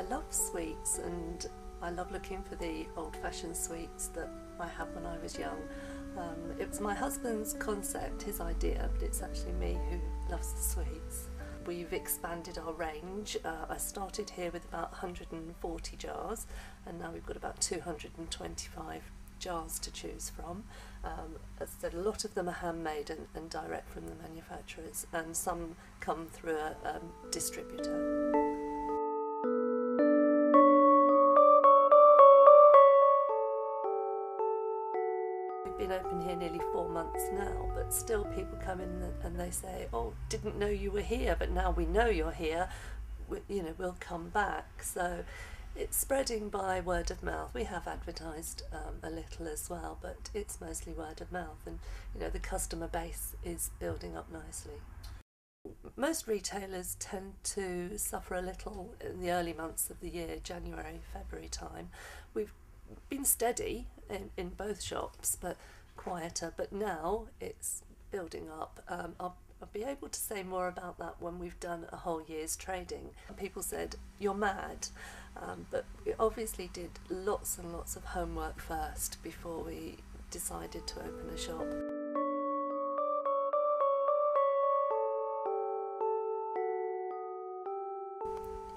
love sweets, and I love looking for the old-fashioned sweets that I had when I was young. It was my husband's concept, his idea, but it's actually me who loves the sweets. We've expanded our range. I started here with about 140 jars, and now we've got about 225 jars to choose from. As I said, a lot of them are handmade and direct from the manufacturers, and some come through a distributor. We've been open here nearly 4 months now, but still people come in and they say, "Oh, didn't know you were here, but now we know you're here, we'll come back." So it's spreading by word of mouth. We have advertised a little as well, but it's mostly word of mouth, and the customer base is building up nicely. Most retailers tend to suffer a little in the early months of the year, January, February time. We've been steady in both shops, but quieter, but now it's building up. I'll be able to say more about that when we've done a whole year's trading. People said, "You're mad," but we obviously did lots and lots of homework first before we decided to open a shop.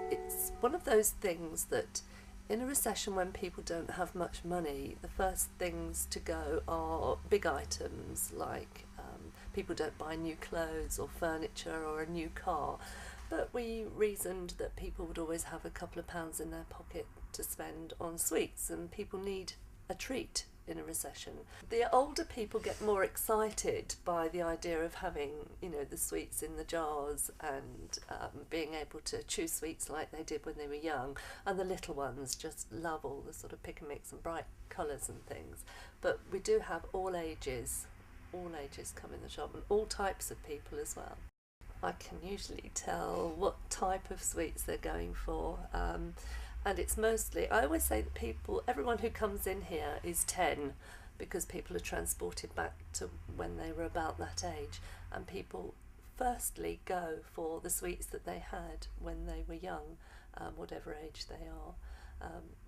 It's one of those things that in a recession, when people don't have much money, the first things to go are big items like people don't buy new clothes or furniture or a new car. But we reasoned that people would always have a couple of pounds in their pocket to spend on sweets, and people need a treat in a recession. The older people get more excited by the idea of having, the sweets in the jars and being able to choose sweets like they did when they were young, and the little ones just love all the sort of pick and mix and bright colours and things. But we do have all ages come in the shop, and all types of people as well. I can usually tell what type of sweets they're going for. And it's mostly, I always say that everyone who comes in here is 10, because people are transported back to when they were about that age, and people firstly go for the sweets that they had when they were young, whatever age they are.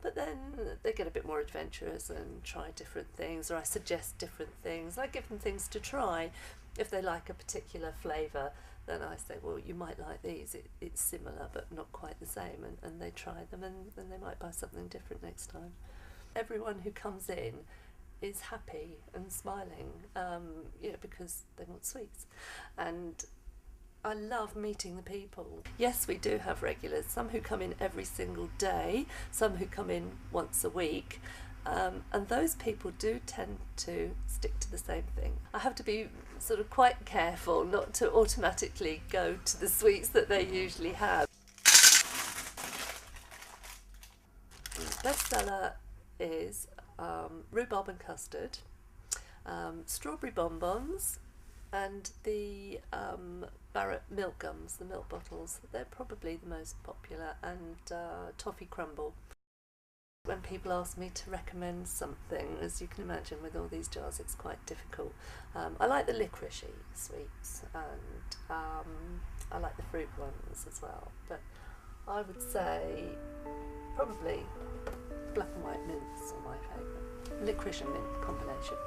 But then they get a bit more adventurous and try different things, or I suggest different things. I give them things to try. If they like a particular flavour, then I say, "Well, you might like these, it's similar but not quite the same," and they try them, and then they might buy something different next time. Everyone who comes in is happy and smiling, because they want sweets, and I love meeting the people. Yes, we do have regulars, some who come in every single day, some who come in once a week, and those people do tend to stick to the same thing. I have to be sort of quite careful not to automatically go to the sweets that they usually have. Bestseller is rhubarb and custard, strawberry bonbons, and the Barrett milk gums, the milk bottles. They're probably the most popular, and toffee crumble. When people ask me to recommend something, as you can imagine with all these jars, it's quite difficult. I like the licoricey sweets, and I like the fruit ones as well, but I would say probably black and white mints are my favourite. Licorice and mint combination.